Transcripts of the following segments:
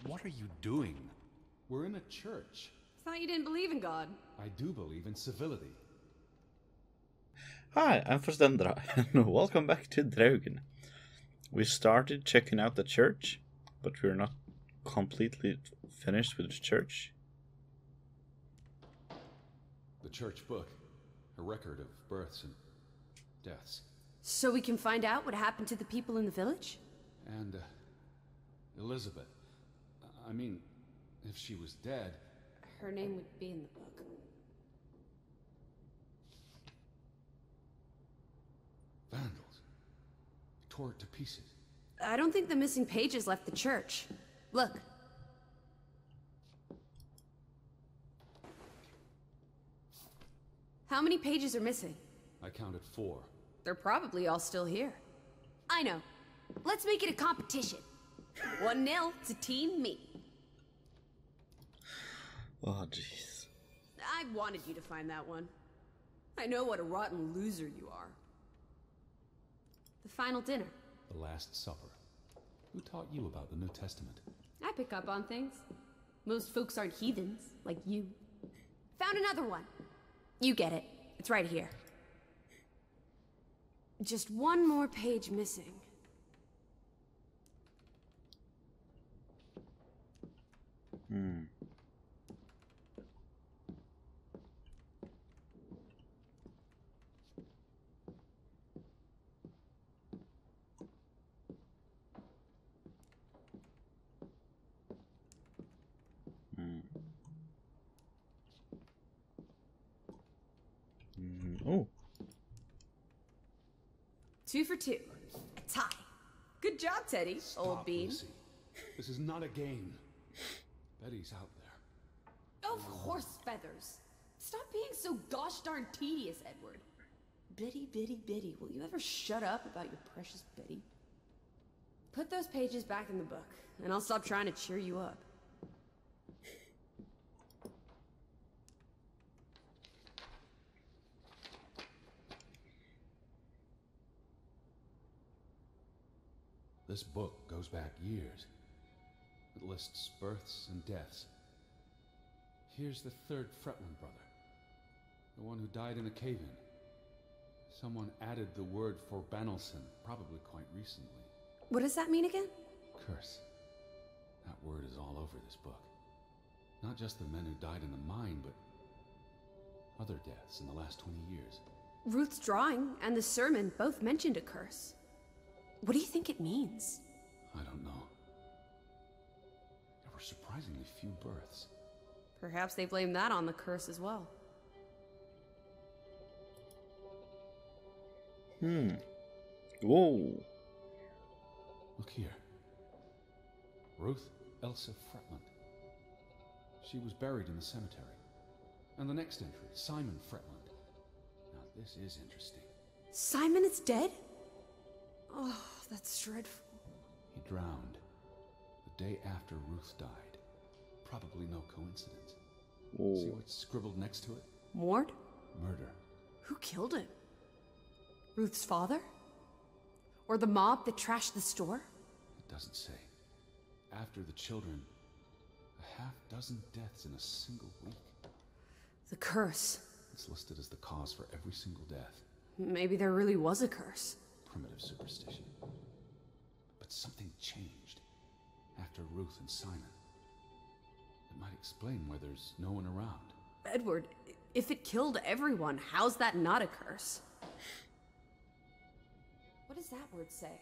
What are you doing? We're in a church. Thought you didn't believe in God. I do believe in civility. Hi, I'm Forstendra, and welcome back to Draugen. We started checking out the church, but we're not completely finished with the church. The church book. A record of births and deaths. So we can find out what happened to the people in the village? And, Elizabeth. I mean, if she was dead... Her name would be in the book. Vandals. Tore it to pieces. I don't think the missing pages left the church. Look. How many pages are missing? I counted 4. They're probably all still here. I know. Let's make it a competition. 1-0 to Team Me. Oh, jeez. I wanted you to find that one. I know what a rotten loser you are. The final dinner. The Last Supper. Who taught you about the New Testament? I pick up on things. Most folks aren't heathens, like you. Found another one. You get it. It's right here. Just one more page missing. Oh. 2 for 2. A tie. Good job, Teddy, old Stop, bean. Lucy. This is not a game. Betty's out there. Of horse feathers. Stop being so gosh darn tedious, Edward. Betty, Betty, Betty, will you ever shut up about your precious Betty? Put those pages back in the book, and I'll stop trying to cheer you up. This book goes back years. It lists births and deaths. Here's the 3rd Fretland brother. The one who died in a cave-in. Someone added the word for Banelson, probably quite recently. What does that mean again? Curse. That word is all over this book. Not just the men who died in the mine, but other deaths in the last 20 years. Ruth's drawing and the sermon both mentioned a curse. What do you think it means? I don't know. There were surprisingly few births. Perhaps they blame that on the curse as well. Whoa. Look here. Ruth Elsa Fretland. She was buried in the cemetery. And the next entry, Simon Fretland. Now this is interesting. Simon is dead? Oh, that's dreadful. He drowned the day after Ruth died. Probably no coincidence. Whoa. See what's scribbled next to it? Mord? Murder. Who killed him? Ruth's father? Or the mob that trashed the store? It doesn't say. After the children, a half-dozen deaths in a single week. The curse. It's listed as the cause for every single death. Maybe there really was a curse. Primitive superstition. But something changed after Ruth and Simon. It might explain why there's no one around. Edward, if it killed everyone, how's that not a curse? What does that word say?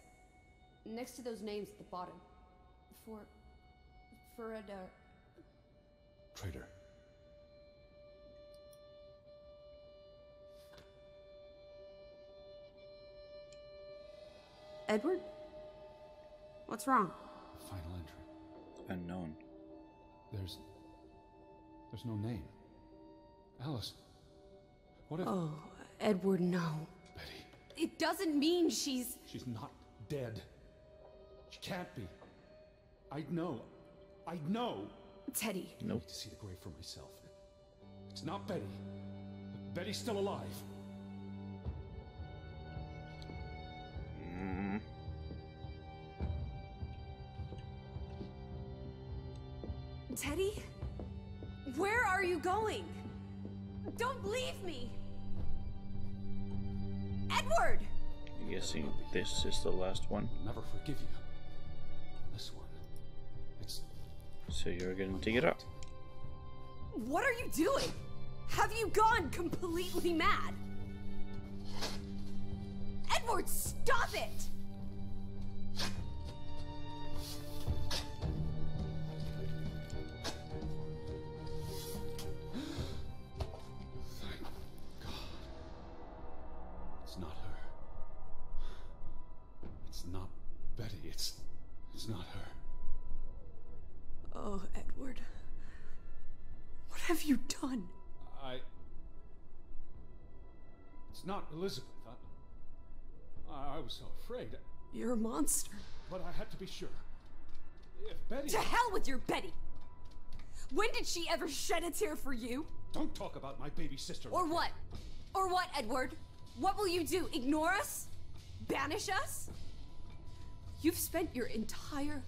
Next to those names at the bottom. For a Traitor. Edward? What's wrong? Final entry. Unknown. There's no name. Alice. What if... Oh, Edward, no. Betty. It doesn't mean she's... She's not dead. She can't be. I'd know. I'd know. Teddy. I need to see the grave for myself. It's not Betty. Betty's still alive. Teddy? Where are you going? Don't leave me! Edward! I'm guessing this is the last one. I'll never forgive you. This one. It's... So you're gonna dig it up. What are you doing? Have you gone completely mad? Edward, stop it! Thank God. It's not her. It's not Betty. It's not her. Oh, Edward. What have you done? It's not Elizabeth. I was so afraid. You're a monster. But I had to be sure. If Betty... To hell with your Betty! When did she ever shed a tear for you? Don't talk about my baby sister. Or like what? Or what, Edward? What will you do? Ignore us? Banish us? You've spent your entire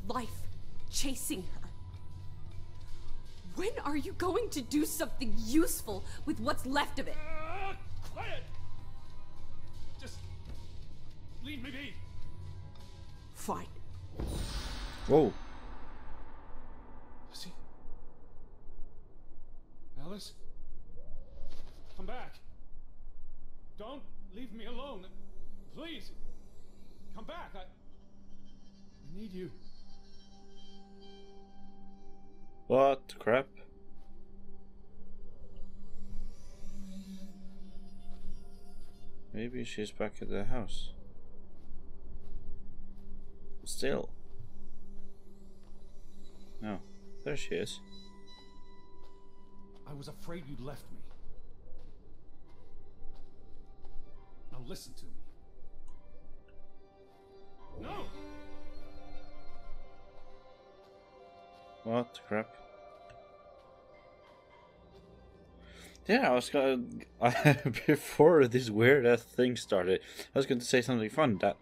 life chasing her. When are you going to do something useful with what's left of it? Quiet! Just leave me be. Fine. Whoa. See? Alice? Come back. Don't leave me alone. Please. Come back. I need you. What the crap? Maybe she's back at the house. Still. No. There she is. I was afraid you'd left me. Now listen to me. No! What the crap? Yeah, I was gonna... before this weird-ass thing started, I was going to say something fun, that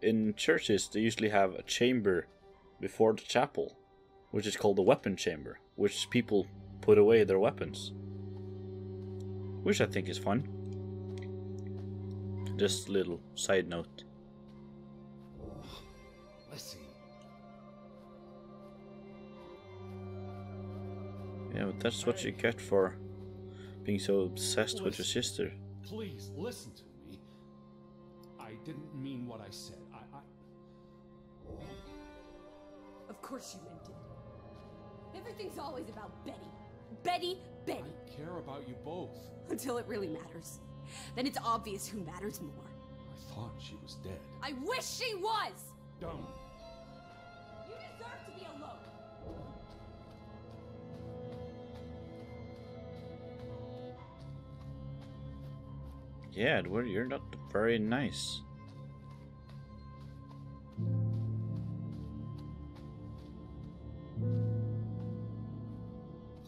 in churches they usually have a chamber before the chapel, which is called the weapon chamber, which people put away their weapons. Which I think is fun. Just a little side note. Listen. Yeah, but that's what you get for being so obsessed with your sister. Please, listen to me. I didn't mean what I said. Of course you meant it. Everything's always about Betty. Betty, Betty. I care about you both. Until it really matters. Then it's obvious who matters more. I thought she was dead. I wish she was! Don't. You deserve to be alone. Yeah, Edward, you're not very nice.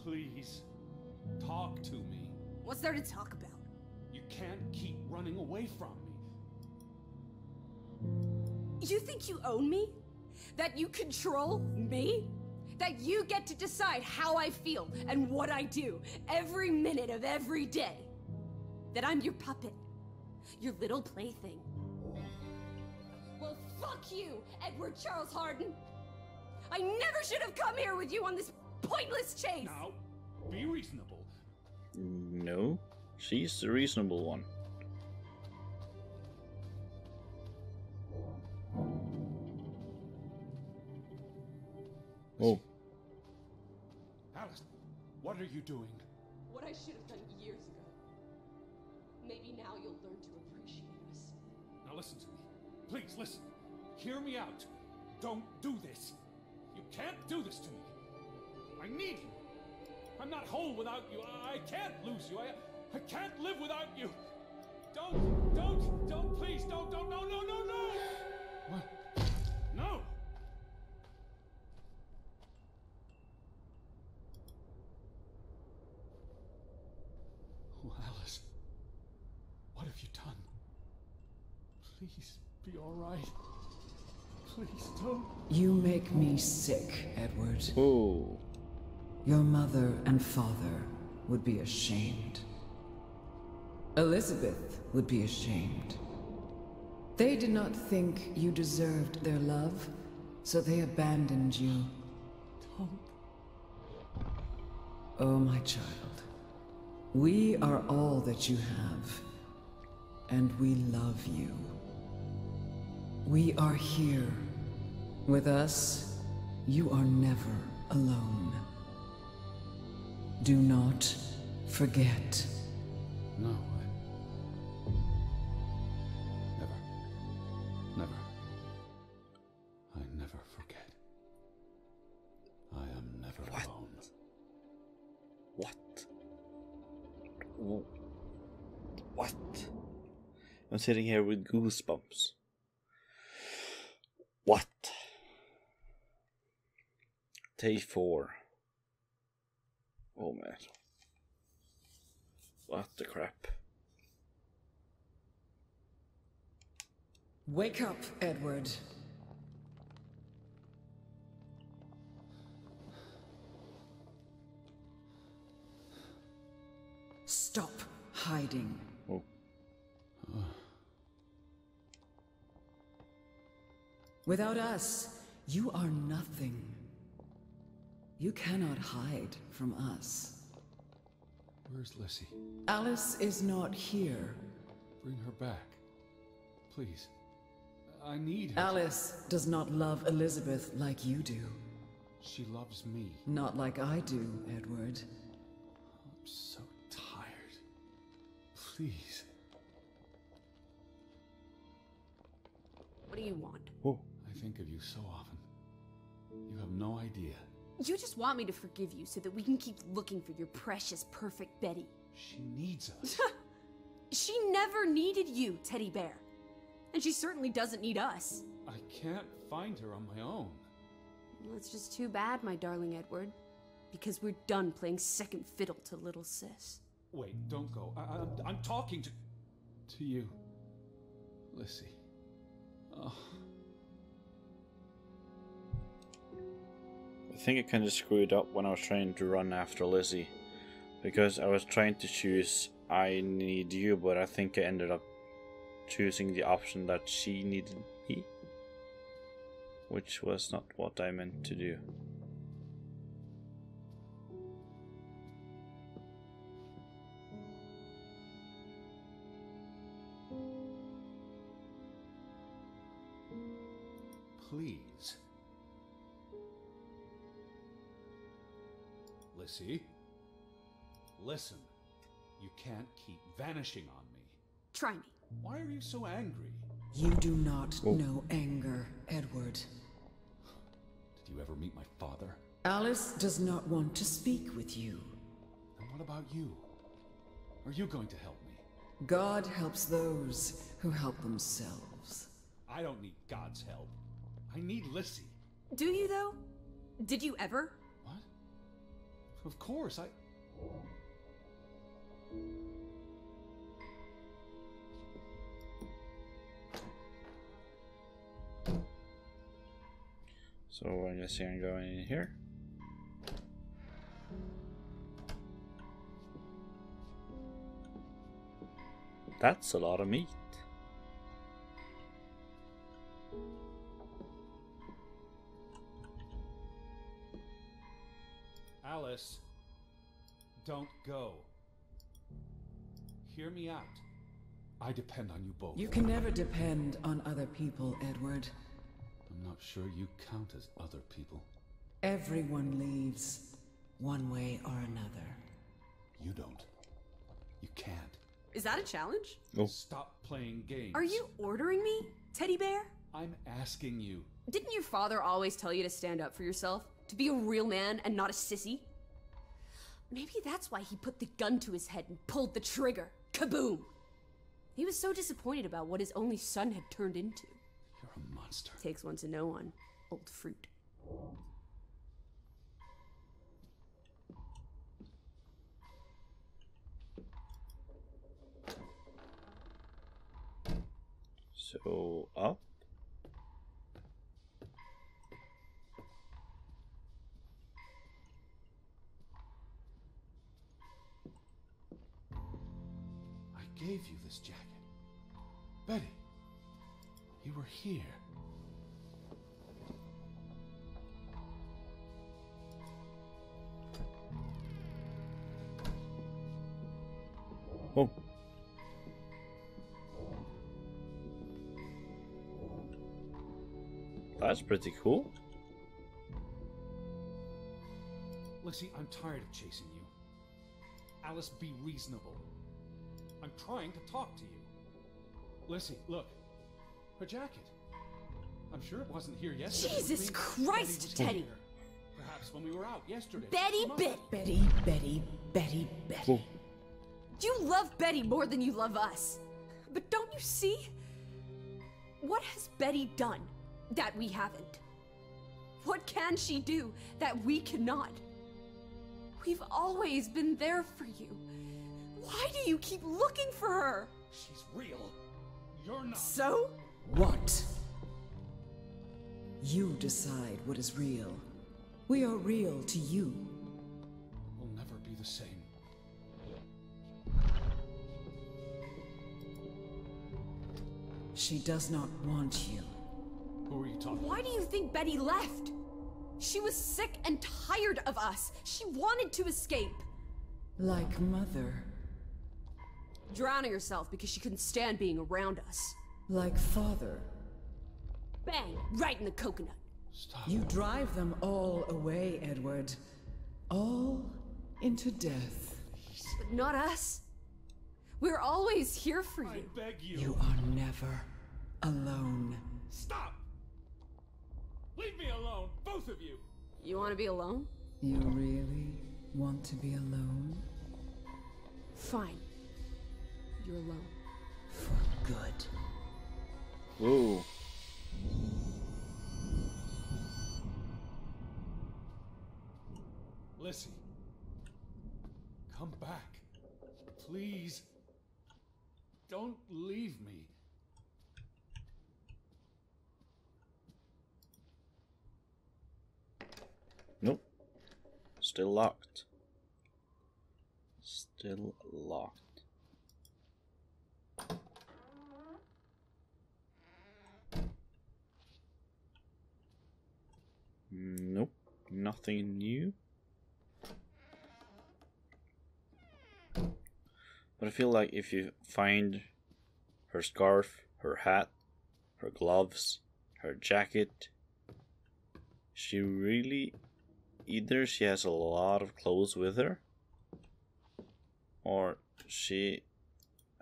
Please, talk to me. What's there to talk about? You can't keep running away from me. You think you own me? That you control me? That you get to decide how I feel and what I do every minute of every day? That I'm your puppet, your little plaything? Well, fuck you, Edward Charles Harden! I never should have come here with you on this pointless chase! Now, be reasonable. No, she's the reasonable one. Oh. Alice, what are you doing? What I should have done years ago. Maybe now you'll learn to appreciate us. Now listen to me. Please, listen. Hear me out. Don't do this. You can't do this to me. I need you. I'm not whole without you. I can't lose you. I can't live without you. Don't, please, don't, no. What? No. Oh, Alice. What have you done? Please, be all right. Please don't. You make me sick, Edward. Oh. Your mother and father would be ashamed. Elizabeth would be ashamed. They did not think you deserved their love, so they abandoned you. Don't. Oh, my child. We are all that you have, and we love you. We are here. With us, you are never alone. Do not forget. No, never. Never. I never forget. I am never alone. What? What? I'm sitting here with goosebumps. What? Day 4. Oh man. What the crap? Wake up, Edward. Stop hiding. Oh. Without us, you are nothing. You cannot hide from us. Where's Lissy? Alice is not here. Bring her back. Please. I need her. Alice does not love Elizabeth like you do. She loves me. Not like I do, Edward. I'm so tired. Please. What do you want? Oh. I think of you so often. You have no idea. You just want me to forgive you so that we can keep looking for your precious, perfect Betty. She needs us. She never needed you, Teddy Bear. And she certainly doesn't need us. I can't find her on my own. Well, it's just too bad, my darling Edward. Because we're done playing second fiddle to little sis. Wait, don't go. I'm talking to you. Lissy. Oh. I think I kind of screwed up when I was trying to run after Lizzie, because I was trying to choose I need you, but I think I ended up choosing the option that she needed me, which was not what I meant to do. Please. Lissy. Listen. You can't keep vanishing on me. Try me. Why are you so angry? You do not know anger, Edward. Did you ever meet my father? Alice does not want to speak with you. And what about you? Are you going to help me? God helps those who help themselves. I don't need God's help. I need Lissy. Do you, though? Did you ever? What? Of course, I... So I'm guessing I'm going in here. That's a lot of meat. Alice, don't go. Hear me out. I depend on you both. You can never depend on other people, Edward. I'm not sure you count as other people. Everyone leaves, one way or another. You don't. You can't. Is that a challenge? Oh. Stop playing games. Are you ordering me, Teddy Bear? I'm asking you. Didn't your father always tell you to stand up for yourself? To be a real man and not a sissy? Maybe that's why he put the gun to his head and pulled the trigger. Kaboom! He was so disappointed about what his only son had turned into. You're a monster. Takes one to know one. Old fruit. So, up. gave you this jacket. Betty, you were here. Oh. That's pretty cool. Lissy, I'm tired of chasing you. Alice, be reasonable. I'm trying to talk to you. Lissy, look. Her jacket. I'm sure it wasn't here yesterday. Jesus Christ, Betty was Teddy! here. Perhaps when we were out yesterday. Betty, Come on. Betty. Betty. Oh. You love Betty more than you love us. But don't you see? What has Betty done that we haven't? What can she do that we cannot? We've always been there for you. Why do you keep looking for her? She's real. You're not. So? What? You decide what is real. We are real to you. We'll never be the same. She does not want you. Who are you talking Why do you think Betty left? She was sick and tired of us. She wanted to escape. Like Mother. Drowning herself because she couldn't stand being around us. Like Father. Bang! Right in the coconut. Stop. You drive them all away, Edward. All into death. But not us. We're always here for I you. beg you. You are never alone. Stop! Leave me alone, both of you! You want to be alone? You really want to be alone? Fine. You're alone. For good. Whoa. Lissy. Come back. Please. Don't leave me. Nope. Still locked. Still locked. Nope. Nothing new. But I feel like if you find her scarf, her hat, her gloves, her jacket, she really, either she has a lot of clothes with her, or she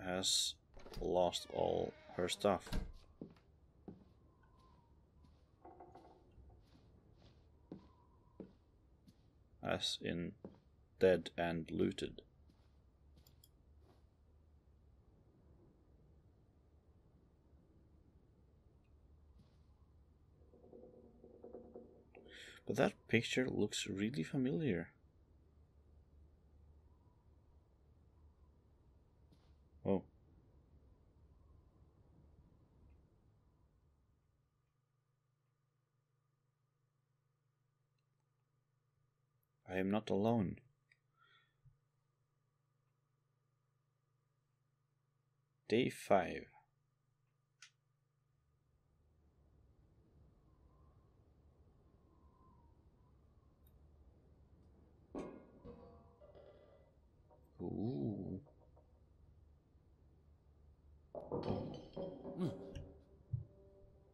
has lost all her stuff. As in dead and looted. But that picture looks really familiar. Oh. I am not alone. Day 5. Ooh.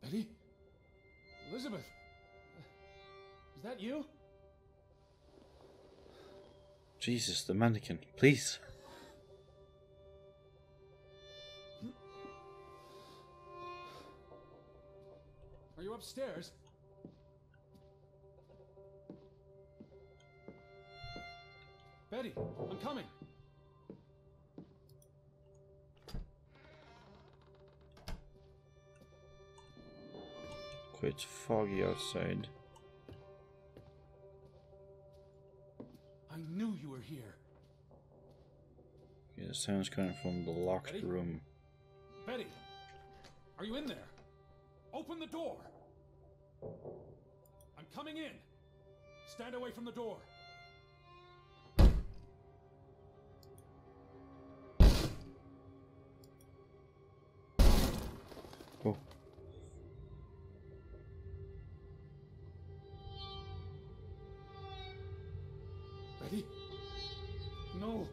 Betty? Elizabeth? Is that you? Jesus, the mannequin, please. Are you upstairs? Betty, I'm coming. Quite foggy outside. I knew you were here. Okay, the sound's coming from the locked Betty? room. Betty, are you in there? Open the door. I'm coming in. Stand away from the door. Oh. Betty? No.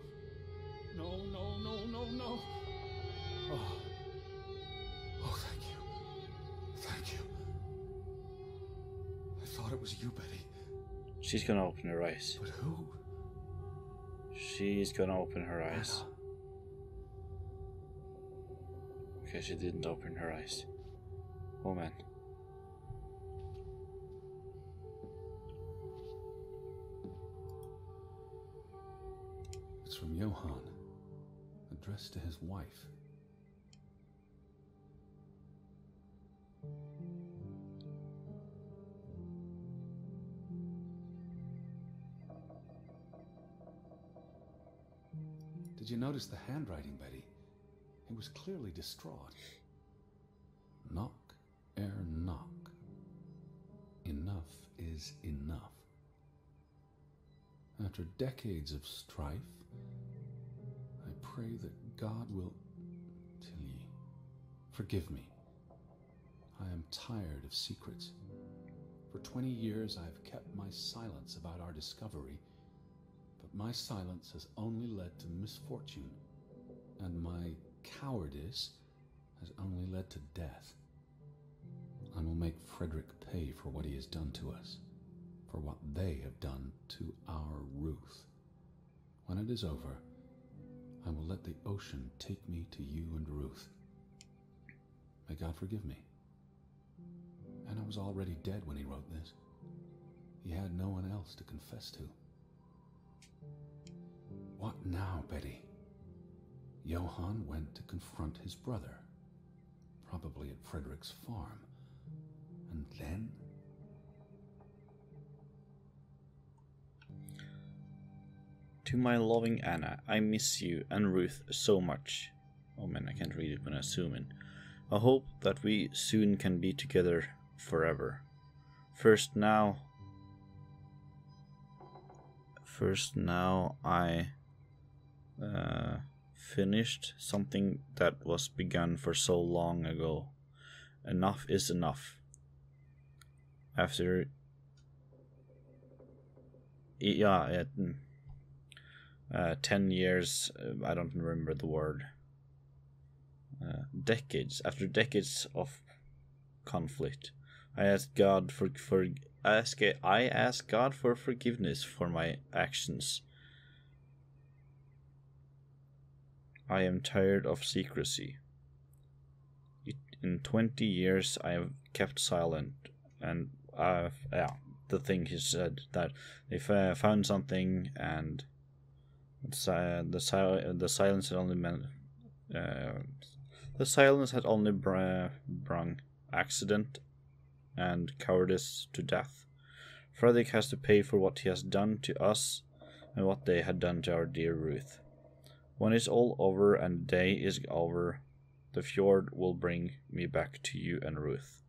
No, no, no, no, no. Oh. Oh, thank you. Thank you. I thought it was you, Betty. She's gonna open her eyes. But who? She's gonna open her eyes. Anna. Okay, she didn't open her eyes. Oh man. It's from Johann, addressed to his wife. Did you notice the handwriting, Betty? He was clearly distraught. Knock, ere knock. Enough is enough. After decades of strife, I pray that God will tell ye, forgive me. I am tired of secrets. For 20 years I have kept my silence about our discovery, but my silence has only led to misfortune, and my cowardice has only led to death. I will make Frederick pay for what he has done to us, for what they have done to our Ruth. When it is over, I will let the ocean take me to you and Ruth. May God forgive me. And I was already dead when he wrote this. He had no one else to confess to. What now, Betty? Johann went to confront his brother, probably at Frederick's farm. And then? To my loving Anna, I miss you and Ruth so much. Oh man, I can't read it when I zoom in. I hope that we soon can be together forever. First now I finished something that was begun for so long ago. Enough is enough. After 10 years, I don't remember the word. Decades. After decades of conflict, I ask God I ask God for forgiveness for my actions. I am tired of secrecy. In 20 years, I have kept silent, and the thing he said that they found something, and the silence had only meant the silence had only brung accident and cowardice to death. Frederick has to pay for what he has done to us and what they had done to our dear Ruth. When it's all over and the day is over, the fjord will bring me back to you and Ruth.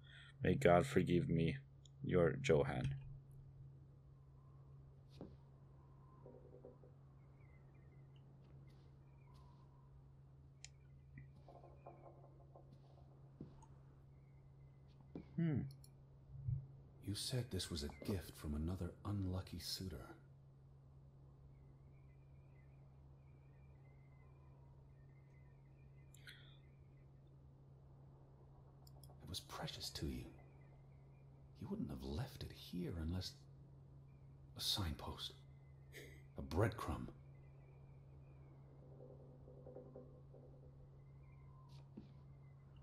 May God forgive me, your Johann. You said this was a gift from another unlucky suitor. It was precious to you. You wouldn't have left it here unless... a signpost. A breadcrumb.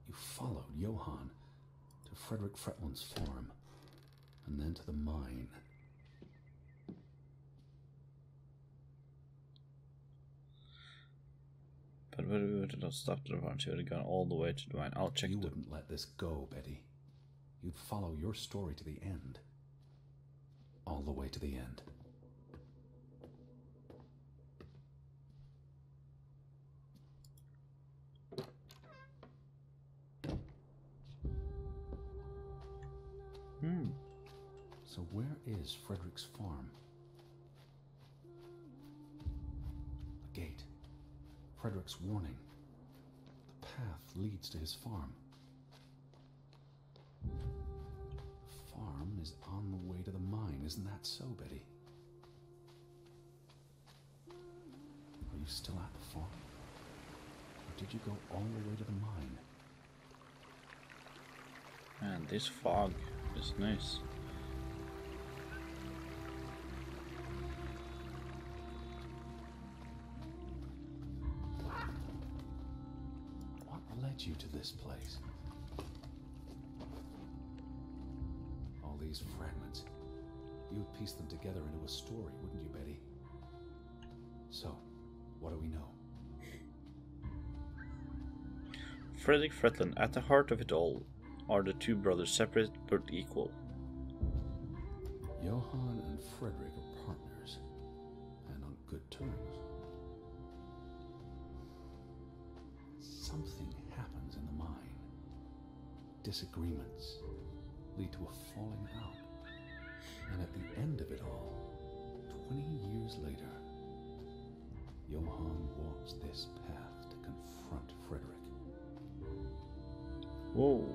You followed Johann to Frederick Fretland's farm, and then to the mine. But we would have stopped at the farm. She would have gone all the way to the mine. I'll check. You wouldn't let this go, Betty. You'd follow your story to the end. All the way to the end. So where is Frederick's farm? The gate. Frederick's warning. The path leads to his farm. is on the way to the mine. Isn't that so, Betty? Are you still at the farm? Or did you go all the way to the mine? Man, this fog is nice. What led you to this place? All these fragments. You would piece them together into a story, wouldn't you, Betty? So, what do we know? Frederick Fretland, at the heart of it all, are the two brothers separate but equal. Johann and Frederick are partners, and on good terms. Something happens in the mine. Disagreements lead to a falling out. And at the end of it all, 20 years later, Johann walks this path to confront Frederick. Whoa,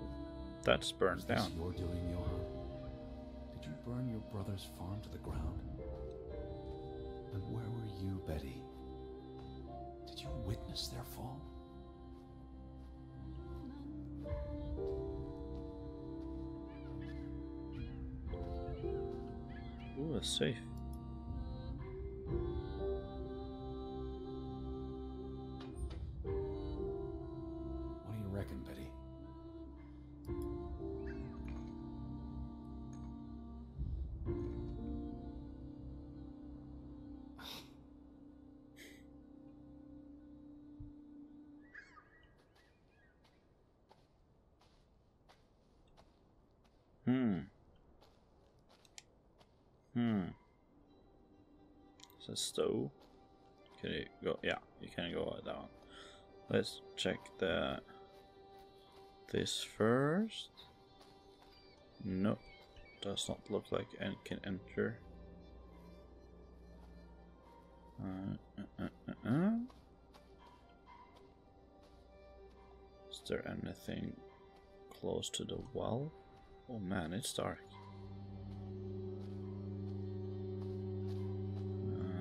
that's burned down. Is this your doing, Johann? Did you burn your brother's farm to the ground? And where were you, Betty? Did you witness their fall? Ooh, a safe. What do you reckon, Betty? Is it stove? Can you go? Yeah, you can go down. Let's check this first. No, does not look like any can enter. Is there anything close to the well? Oh man, it's dark.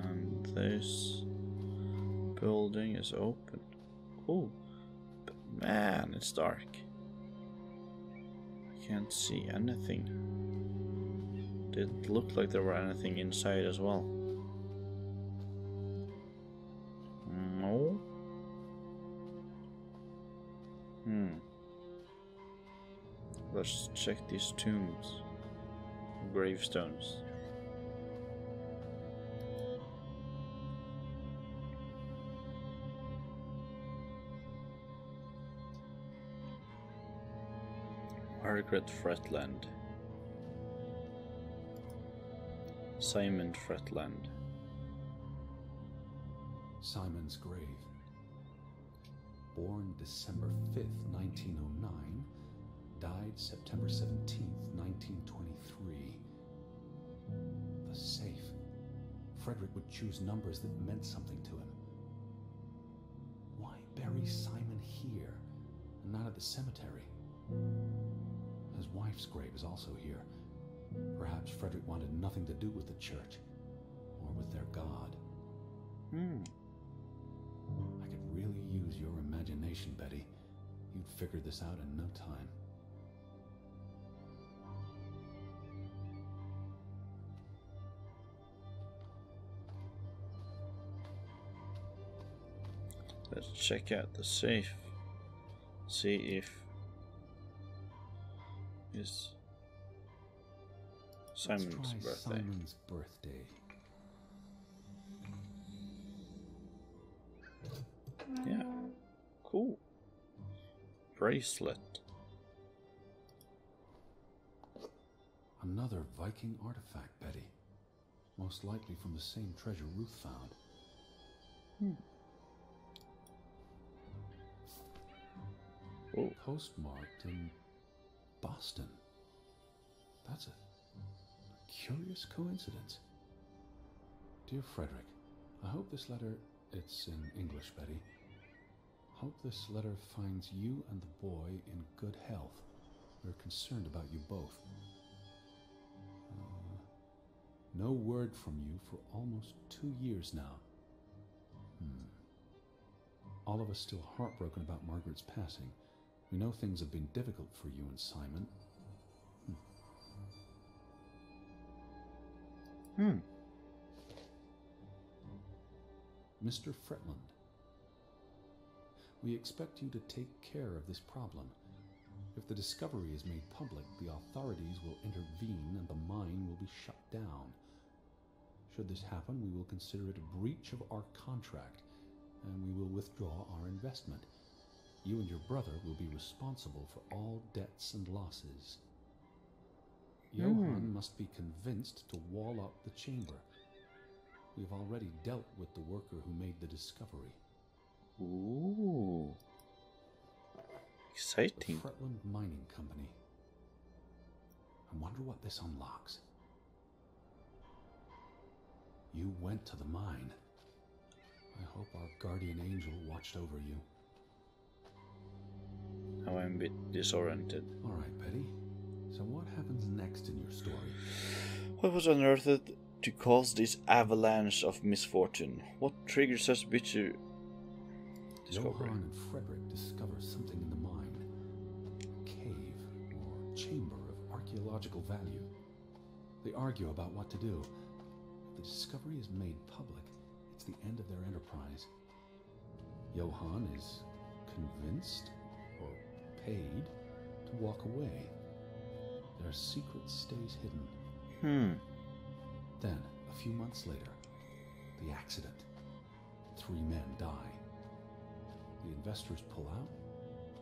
And this building is open. Oh, but man, it's dark. I can't see anything. Didn't look like there were anything inside as well. No. Let's check these tombs, gravestones. Margaret Fretland, Simon Fretland. Simon's grave. Born December 5th, 1909, died September 17th, 1923. The safe. Frederick would choose numbers that meant something to him. Why bury Simon here and not at the cemetery? His wife's grave is also here. Perhaps Frederick wanted nothing to do with the church or with their God. I could really use your imagination, Betty. You'd figured this out in no time. Let's check out the safe. See if it's Simon's birthday. Simon's birthday. Yeah, cool. Bracelet. Another Viking artifact, Betty. Most likely from the same treasure Ruth found. Oh. Postmarked in Boston. That's a curious coincidence. Dear Frederick, I hope this letter, it's in English, Betty. Hope this letter finds you and the boy in good health. We're concerned about you both. No word from you for almost 2 years now. All of us still heartbroken about Margaret's passing. We know things have been difficult for you and Simon. Mr. Fretland, we expect you to take care of this problem. If the discovery is made public, the authorities will intervene and the mine will be shut down. Should this happen, we will consider it a breach of our contract, and we will withdraw our investment. You and your brother will be responsible for all debts and losses. Johann must be convinced to wall up the chamber. We've already dealt with the worker who made the discovery. Ooh. Exciting. The Fretland Mining Company. I wonder what this unlocks. You went to the mine. I hope our guardian angel watched over you. Now I'm a bit disoriented. All right, Betty. So what happens next in your story? What was unearthed to cause this avalanche of misfortune? What triggers such bitter discovery? Johann and Frederick discover something in the mine. A cave or chamber of archaeological value. They argue about what to do. If the discovery is made public, it's the end of their enterprise. Johann is convinced or paid to walk away. Their secret stays hidden. Then, a few months later, the accident. 3 men die. The investors pull out.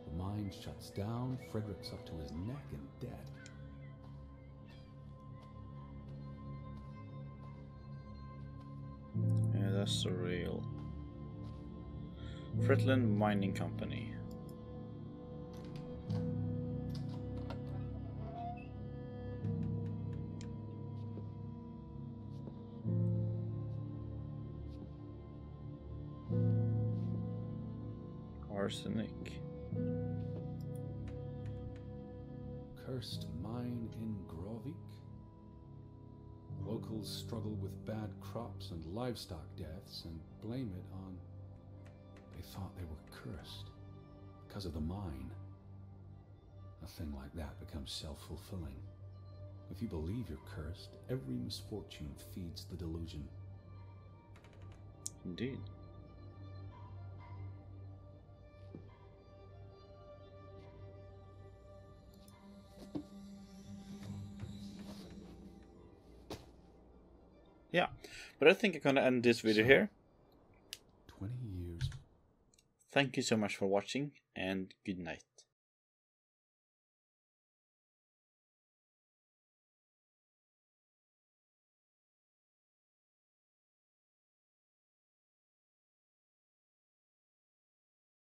The mine shuts down. Frederick's up to his neck in debt. Yeah, that's surreal. Fretland Mining Company. Arsenic. Cursed mine in Grovik. Locals struggle with bad crops and livestock deaths and blame it on... They thought they were cursed because of the mine. A thing like that becomes self-fulfilling. If you believe you're cursed, every misfortune feeds the delusion. Indeed. Yeah, but I think I'm gonna end this video here. 20 years. Thank you so much for watching, and good night.